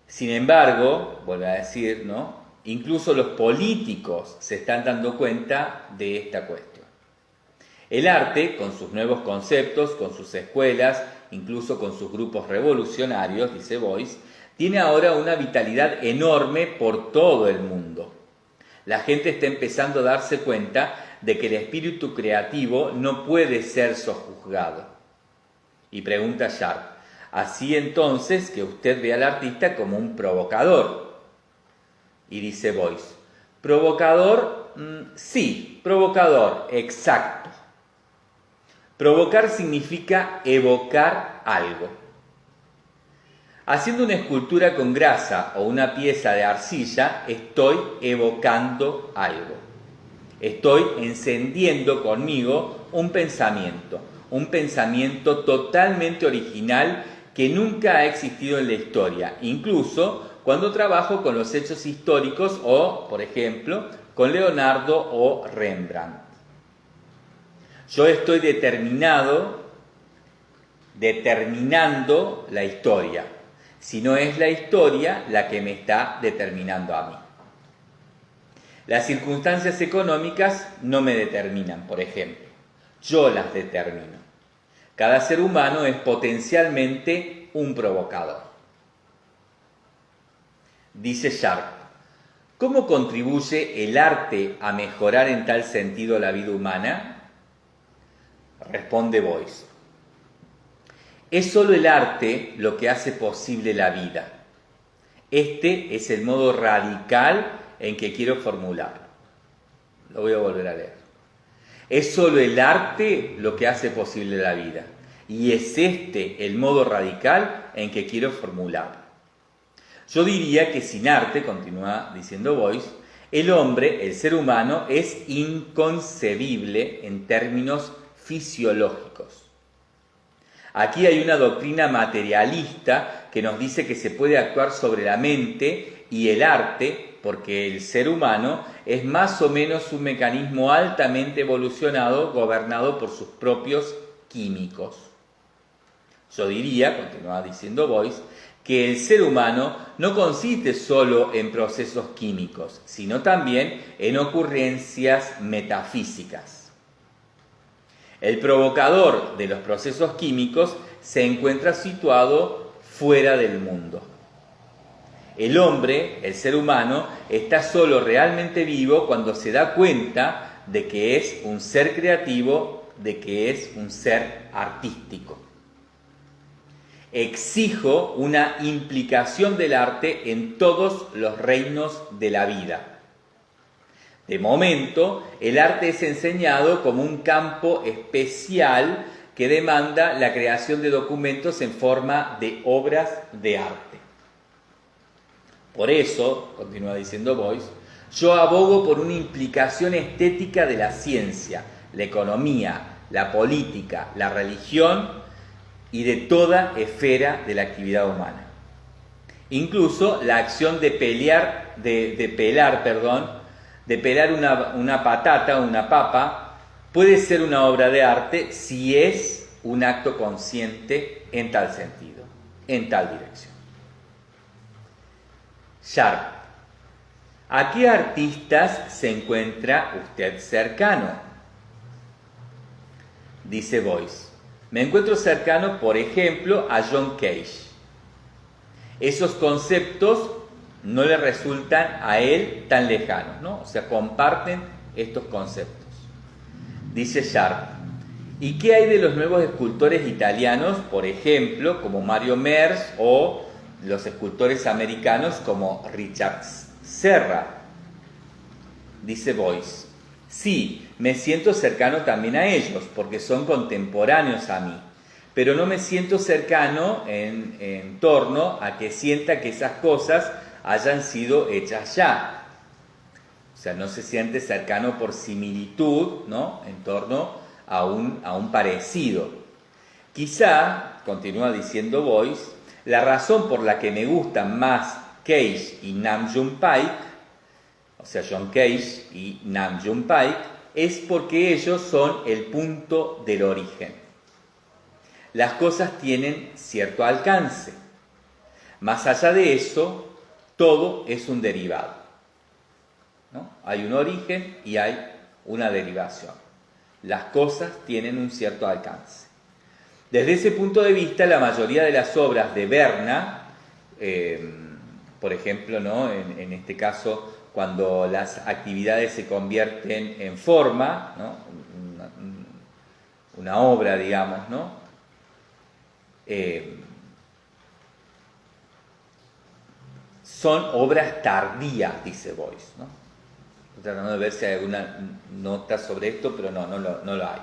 Sin embargo, vuelvo a decir, ¿no? Incluso los políticos se están dando cuenta de esta cuestión. El arte, con sus nuevos conceptos, con sus escuelas, incluso con sus grupos revolucionarios, dice Boyce, tiene ahora una vitalidad enorme por todo el mundo. La gente está empezando a darse cuenta de que el espíritu creativo no puede ser sojuzgado. Y pregunta Sharp, así entonces que usted ve al artista como un provocador. Y dice Boyce, provocador, sí, provocador, exacto. Provocar significa evocar algo. Haciendo una escultura con grasa o una pieza de arcilla, estoy evocando algo. Estoy encendiendo conmigo un pensamiento totalmente original que nunca ha existido en la historia, incluso cuando trabajo con los hechos históricos o, por ejemplo, con Leonardo o Rembrandt. Yo estoy determinando la historia, si no es la historia la que me está determinando a mí. Las circunstancias económicas no me determinan, por ejemplo, yo las determino. Cada ser humano es potencialmente un provocador. Dice Sharp, ¿cómo contribuye el arte a mejorar en tal sentido la vida humana? Responde Boyce, es solo el arte lo que hace posible la vida. Este es el modo radical en que quiero formularlo. Lo voy a volver a leer. Es solo el arte lo que hace posible la vida. Y es este el modo radical en que quiero formularlo. Yo diría que sin arte, continúa diciendo Boyce, el hombre, el ser humano, es inconcebible en términos fisiológicos. Aquí hay una doctrina materialista que nos dice que se puede actuar sobre la mente y el arte, porque el ser humano es más o menos un mecanismo altamente evolucionado, gobernado por sus propios químicos. Yo diría, continúa diciendo Boyce, que el ser humano no consiste solo en procesos químicos, sino también en ocurrencias metafísicas. El provocador de los procesos químicos se encuentra situado fuera del mundo. El hombre, el ser humano, está solo realmente vivo cuando se da cuenta de que es un ser creativo, de que es un ser artístico. Exijo una implicación del arte en todos los reinos de la vida. De momento, el arte es enseñado como un campo especial que demanda la creación de documentos en forma de obras de arte. Por eso, continúa diciendo Boyce, yo abogo por una implicación estética de la ciencia, la economía, la política, la religión y de toda esfera de la actividad humana. Incluso la acción de pelar una patata, una papa, puede ser una obra de arte si es un acto consciente en tal sentido, en tal dirección. Sharp, ¿a qué artistas se encuentra usted cercano? Dice Boyce, me encuentro cercano, por ejemplo, a John Cage. Esos conceptos no le resultan a él tan lejanos, ¿no? O sea, comparten estos conceptos. Dice Sharp, ¿y qué hay de los nuevos escultores italianos, por ejemplo, como Mario Merz o los escultores americanos como Richard Serra? Dice Boyce, sí, me siento cercano también a ellos, porque son contemporáneos a mí, pero no me siento cercano en torno a que sienta que esas cosas hayan sido hechas ya. O sea, no se siente cercano por similitud, ¿no?, en torno a un parecido. Quizá, continúa diciendo Boyce, la razón por la que me gustan más Cage y Nam June Paik, o sea, John Cage y Nam June Paik, es porque ellos son el punto del origen. Las cosas tienen cierto alcance. Más allá de eso, todo es un derivado, ¿no? Hay un origen y hay una derivación. Las cosas tienen un cierto alcance. Desde ese punto de vista, la mayoría de las obras de Berna, por ejemplo, ¿no? en este caso, cuando las actividades se convierten en forma, ¿no? una obra, digamos, ¿no? Son obras tardías, dice Boyce, ¿no? Estoy tratando de ver si hay alguna nota sobre esto, pero no lo hay.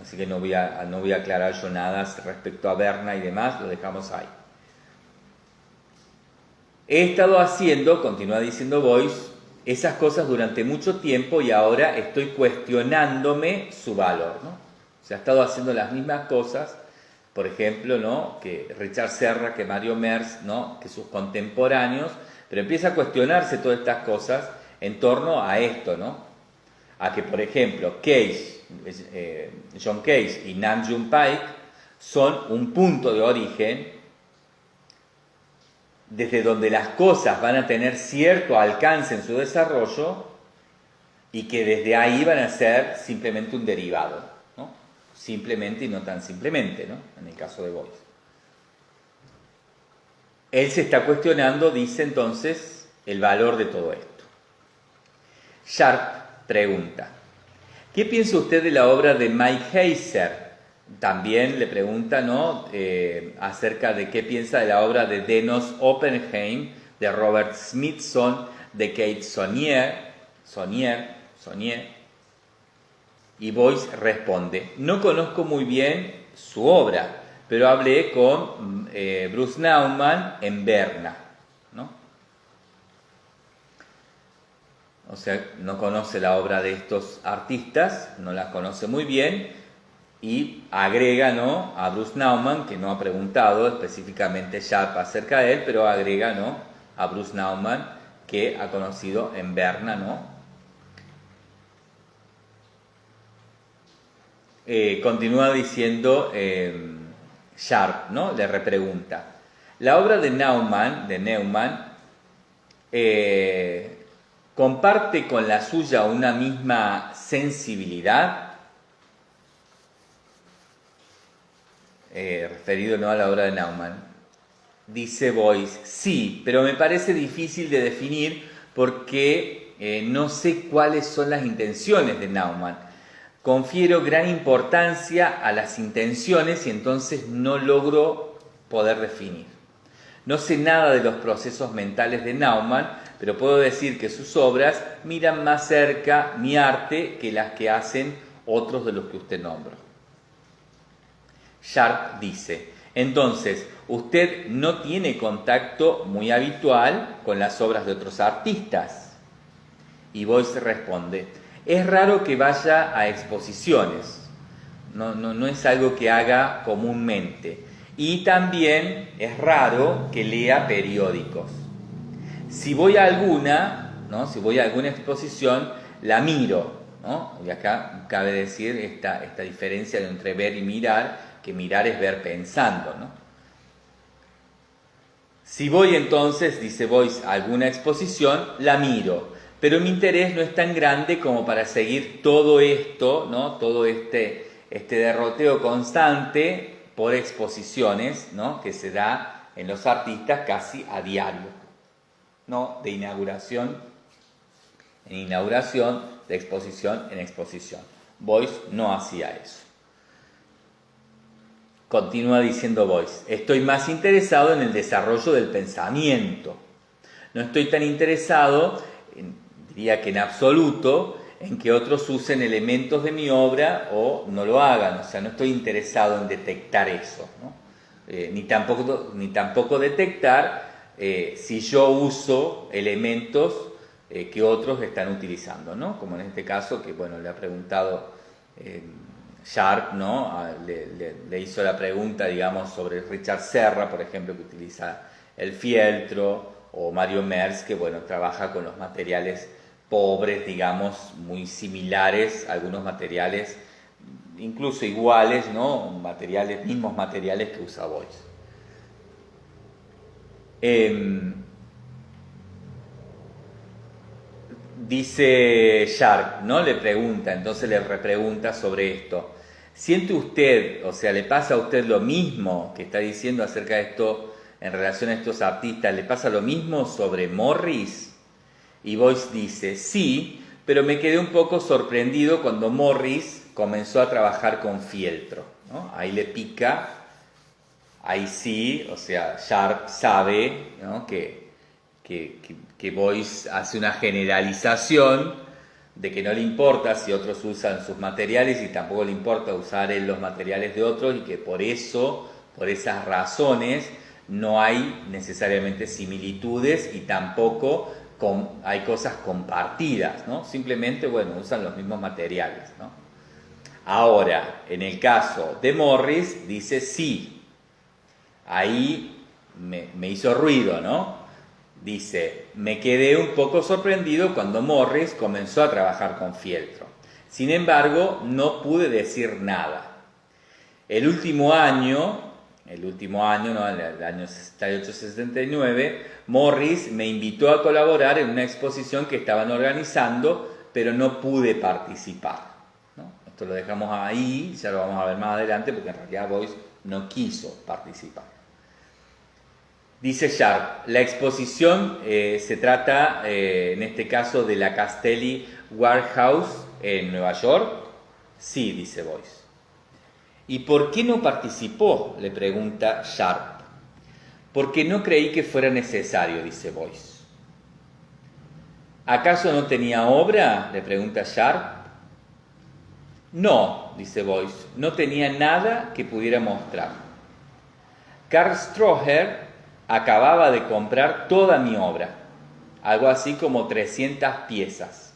Así que no voy a aclarar yo nada respecto a Berna y demás, lo dejamos ahí. He estado haciendo, continúa diciendo Boyce, esas cosas durante mucho tiempo y ahora estoy cuestionándome su valor, ¿no? O sea, he estado haciendo las mismas cosas, por ejemplo, ¿no? Que Richard Serra, que Mario Merz, ¿no? Que sus contemporáneos, pero empieza a cuestionarse todas estas cosas en torno a esto, ¿no? A que, por ejemplo, John Cage y Nam June Paik son un punto de origen desde donde las cosas van a tener cierto alcance en su desarrollo y que desde ahí van a ser simplemente un derivado, ¿no? Simplemente y no tan simplemente, ¿no? En el caso de Boyce. Él se está cuestionando, dice entonces, el valor de todo esto. Sharp pregunta, ¿qué piensa usted de la obra de Mike Heiser? También le pregunta, ¿no? Acerca de qué piensa de la obra de Denos Oppenheim, de Robert Smithson, de Kate Sonnier. Y Boyce responde, no conozco muy bien su obra, pero hablé con Bruce Nauman en Berna, ¿no? O sea, no conoce la obra de estos artistas, no la conoce muy bien, y agrega, ¿no? A Bruce Nauman, que no ha preguntado específicamente Sharp acerca de él, pero agrega, ¿no? A Bruce Nauman, que ha conocido en Berna, ¿no? Continúa diciendo Sharp, ¿no? Le repregunta. La obra de Neumann, ¿comparte con la suya una misma sensibilidad? Referido, ¿no? A la obra de Naumann. Dice Boyce, sí, pero me parece difícil de definir porque no sé cuáles son las intenciones de Naumann. Confiero gran importancia a las intenciones y entonces no logro poder definir. No sé nada de los procesos mentales de Naumann, pero puedo decir que sus obras miran más cerca mi arte que las que hacen otros de los que usted nombró. Sharp dice, entonces, usted no tiene contacto muy habitual con las obras de otros artistas. Y Boyce responde, es raro que vaya a exposiciones, no es algo que haga comúnmente. Y también es raro que lea periódicos. Si voy a alguna, ¿no? Si voy a alguna exposición, la miro, ¿no? Y acá cabe decir esta diferencia entre ver y mirar, que mirar es ver pensando, ¿no? Si voy entonces, dice Boyce, a alguna exposición, la miro, pero mi interés no es tan grande como para seguir todo esto, ¿no? Todo este derroteo constante por exposiciones, ¿no? Que se da en los artistas casi a diario, ¿no? De inauguración en inauguración, de exposición en exposición. Boyce no hacía eso. Continúa diciendo Boyce, estoy más interesado en el desarrollo del pensamiento. No estoy tan interesado, diría que en absoluto, en que otros usen elementos de mi obra o no lo hagan. O sea, no estoy interesado en detectar eso, ¿no? Ni tampoco detectar si yo uso elementos que otros están utilizando, ¿no? Como en este caso, que bueno, le ha preguntado Sharp, ¿no? Le hizo la pregunta, digamos, sobre Richard Serra, por ejemplo, que utiliza el fieltro, o Mario Merz, que, bueno, trabaja con los materiales pobres, digamos, muy similares, algunos materiales incluso iguales, ¿no? Mismos materiales que usa Boyce. Dice Sharp, ¿no? Le pregunta, entonces le repregunta sobre esto. ¿Siente usted, o sea, le pasa a usted lo mismo que está diciendo acerca de esto en relación a estos artistas? ¿Le pasa lo mismo sobre Morris? Y Boyce dice, sí, pero me quedé un poco sorprendido cuando Morris comenzó a trabajar con fieltro, ¿no? Ahí le pica, ahí sí, o sea, Sharp sabe, ¿no? que Boyce hace una generalización de que no le importa si otros usan sus materiales y tampoco le importa usar los materiales de otros, y que por eso, por esas razones, no hay necesariamente similitudes y tampoco hay cosas compartidas, ¿no? Simplemente, bueno, usan los mismos materiales, ¿no? Ahora, en el caso de Morris, dice sí. Ahí me hizo ruido, ¿no? Dice, me quedé un poco sorprendido cuando Morris comenzó a trabajar con fieltro. Sin embargo, no pude decir nada. El último año, ¿no? El año 68-69, Morris me invitó a colaborar en una exposición que estaban organizando, pero no pude participar, ¿no? Esto lo dejamos ahí, ya lo vamos a ver más adelante, porque en realidad Boyce no quiso participar. Dice Sharp, la exposición se trata, en este caso, de la Castelli Warehouse en Nueva York. Sí, dice Boyce. ¿Y por qué no participó?, le pregunta Sharp. Porque no creí que fuera necesario, dice Boyce. ¿Acaso no tenía obra?, le pregunta Sharp. No, dice Boyce, no tenía nada que pudiera mostrar. Karl Stroher acababa de comprar toda mi obra, algo así como 300 piezas.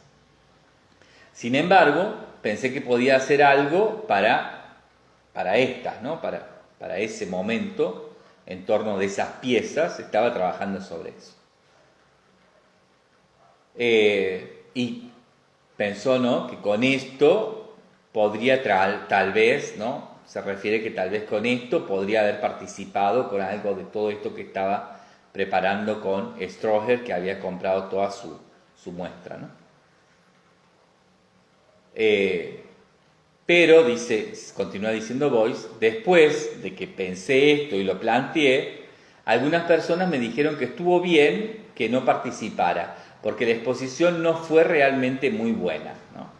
Sin embargo, pensé que podía hacer algo para estas, ¿no? Para ese momento, en torno de esas piezas, estaba trabajando sobre eso. Y pensó, ¿no?, que con esto podría tal vez, ¿no?, se refiere que tal vez con esto podría haber participado con algo de todo esto que estaba preparando con Stroher, que había comprado toda su muestra, ¿no? Pero, continúa diciendo Boyce, después de que pensé esto y lo planteé, algunas personas me dijeron que estuvo bien que no participara, porque la exposición no fue realmente muy buena, ¿no?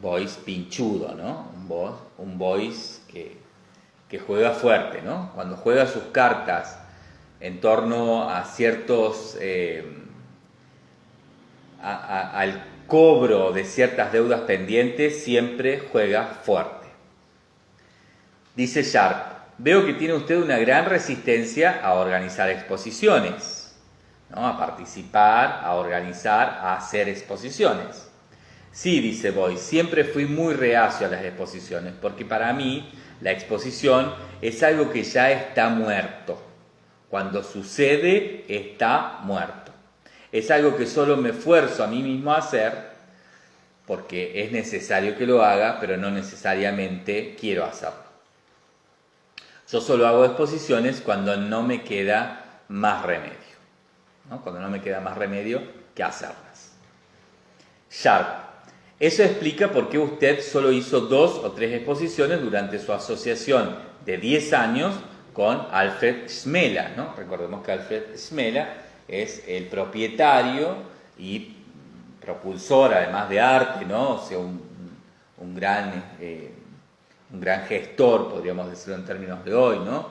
Boyce pinchudo, ¿no? Un Boyce que juega fuerte, ¿no? Cuando juega sus cartas en torno a ciertos... al cobro de ciertas deudas pendientes, siempre juega fuerte. Dice Sharp, veo que tiene usted una gran resistencia a organizar exposiciones, ¿no?, a participar, a organizar, a hacer exposiciones. Sí, dice Boyce, siempre fui muy reacio a las exposiciones, porque para mí la exposición es algo que ya está muerto. Cuando sucede, está muerto. Es algo que solo me esfuerzo a mí mismo a hacer, porque es necesario que lo haga, pero no necesariamente quiero hacerlo. Yo solo hago exposiciones cuando no me queda más remedio, ¿no? Cuando no me queda más remedio que hacerlas. Sharp. Eso explica por qué usted solo hizo 2 o 3 exposiciones durante su asociación de 10 años con Alfred Smela, ¿no? Recordemos que Alfred Smela es el propietario y propulsor, además de arte, ¿no? O sea, un gran gestor, podríamos decirlo en términos de hoy, ¿no?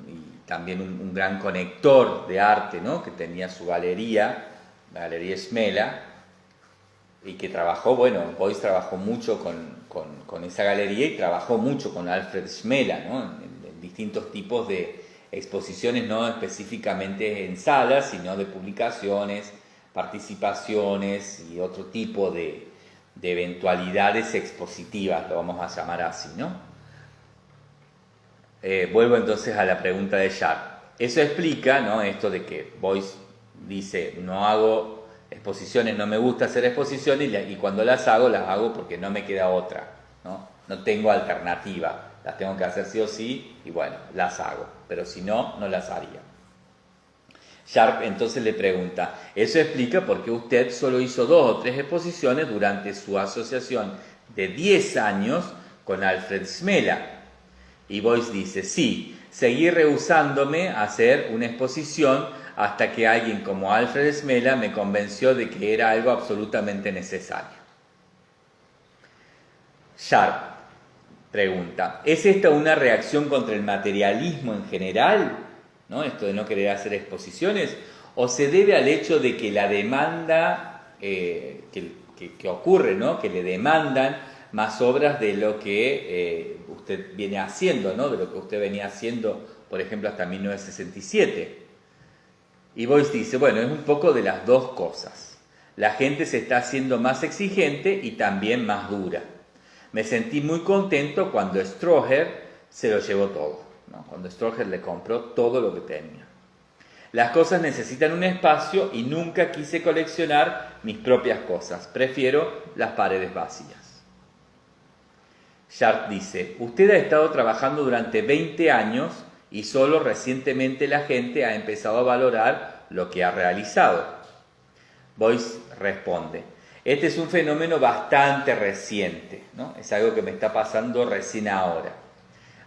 Y también un gran conector de arte, ¿no?, que tenía su galería, la Galería Smela, y que trabajó, Boyce trabajó mucho con esa galería y trabajó mucho con Alfred Smela, ¿no?, en distintos tipos de exposiciones, no específicamente en salas, sino de publicaciones, participaciones y otro tipo de de eventualidades expositivas, lo vamos a llamar así, ¿no? Vuelvo entonces a la pregunta de Sharp. Eso explica, ¿no?, esto de que Boyce dice, no hago exposiciones, no me gusta hacer exposiciones, y cuando las hago porque no me queda otra, ¿no? No tengo alternativa, las tengo que hacer sí o sí, y bueno, las hago, pero si no, no las haría. Sharp entonces le pregunta, eso explica por qué usted solo hizo 2 o 3 exposiciones durante su asociación de 10 años con Alfred Smela. Y Boyce dice, sí, seguí rehusándome a hacer una exposición hasta que alguien como Alfred Smela me convenció de que era algo absolutamente necesario. Sharp pregunta, ¿es esta una reacción contra el materialismo en general, ¿no?, esto de no querer hacer exposiciones, o se debe al hecho de que la demanda que ocurre, ¿no?, que le demandan más obras de lo que usted viene haciendo, ¿no?, de lo que usted venía haciendo, por ejemplo, hasta 1967? Y Boyce dice, bueno, es un poco de las dos cosas. La gente se está haciendo más exigente y también más dura. Me sentí muy contento cuando Stroher se lo llevó todo, ¿no?, cuando Stroher le compró todo lo que tenía. Las cosas necesitan un espacio y nunca quise coleccionar mis propias cosas. Prefiero las paredes vacías. Sharp dice, usted ha estado trabajando durante 20 años y solo recientemente la gente ha empezado a valorar lo que ha realizado. Boyce responde, este es un fenómeno bastante reciente, ¿no?, es algo que me está pasando recién ahora.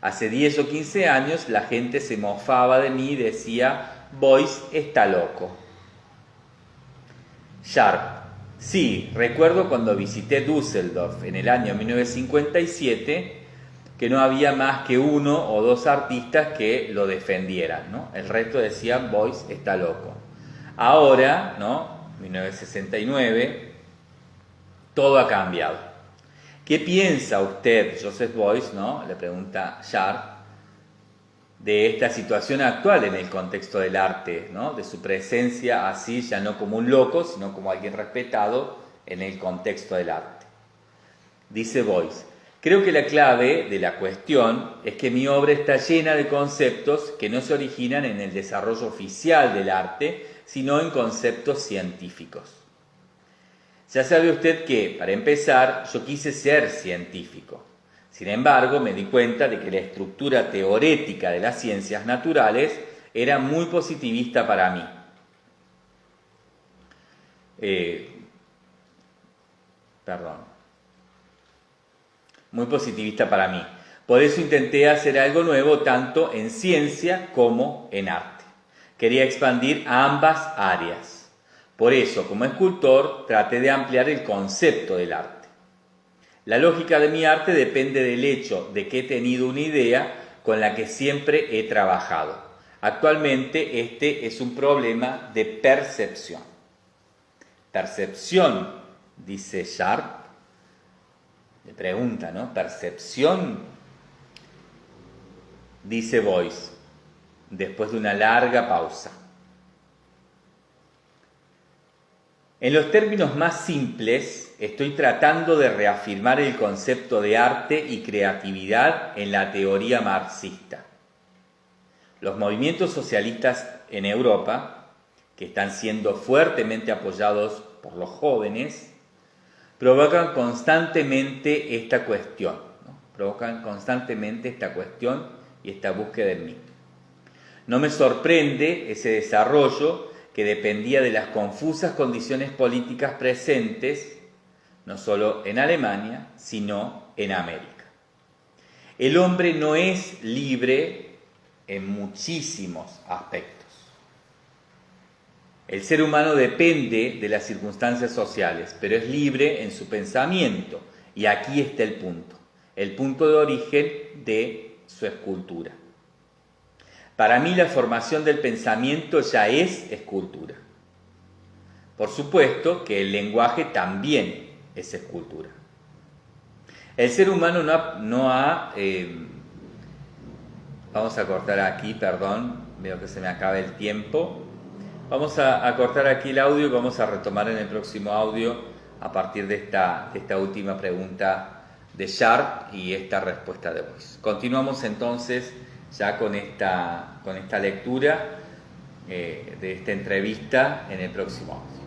Hace 10 o 15 años la gente se mofaba de mí y decía, Boyce está loco. Sharp, sí, recuerdo cuando visité Düsseldorf en el año 1957 que no había más que 1 o 2 artistas que lo defendieran, ¿no? El resto decían, Boyce está loco. Ahora, ¿no?, 1969, todo ha cambiado. ¿Qué piensa usted, Joseph Boyce, ¿no?, le pregunta Sharp, de esta situación actual en el contexto del arte, ¿no?, de su presencia así, ya no como un loco, sino como alguien respetado en el contexto del arte? Dice Boyce, creo que la clave de la cuestión es que mi obra está llena de conceptos que no se originan en el desarrollo oficial del arte, sino en conceptos científicos. Ya sabe usted que, para empezar, yo quise ser científico. Sin embargo, me di cuenta de que la estructura teórica de las ciencias naturales era muy positivista para mí. Muy positivista para mí. Por eso intenté hacer algo nuevo tanto en ciencia como en arte. Quería expandir a ambas áreas. Por eso, como escultor, traté de ampliar el concepto del arte. La lógica de mi arte depende del hecho de que he tenido una idea con la que siempre he trabajado. Actualmente este es un problema de percepción. Percepción, dice Sharp. Le pregunta, ¿no? Percepción, dice Boyce, después de una larga pausa. En los términos más simples, estoy tratando de reafirmar el concepto de arte y creatividad en la teoría marxista. Los movimientos socialistas en Europa, que están siendo fuertemente apoyados por los jóvenes, provocan constantemente esta cuestión, ¿no? Provocan constantemente esta cuestión y esta búsqueda en mí. No me sorprende ese desarrollo que dependía de las confusas condiciones políticas presentes, no solo en Alemania, sino en América. El hombre no es libre en muchísimos aspectos. El ser humano depende de las circunstancias sociales, pero es libre en su pensamiento. Y aquí está el punto de origen de su escultura. Para mí la formación del pensamiento ya es escultura. Por supuesto que el lenguaje también es escultura. El ser humano no ha vamos a cortar aquí, perdón, veo que se me acaba el tiempo. Vamos a cortar aquí el audio y vamos a retomar en el próximo audio a partir de esta última pregunta de Sharp y esta respuesta de Boyce. Continuamos entonces ya con esta lectura de esta entrevista en el próximo audio.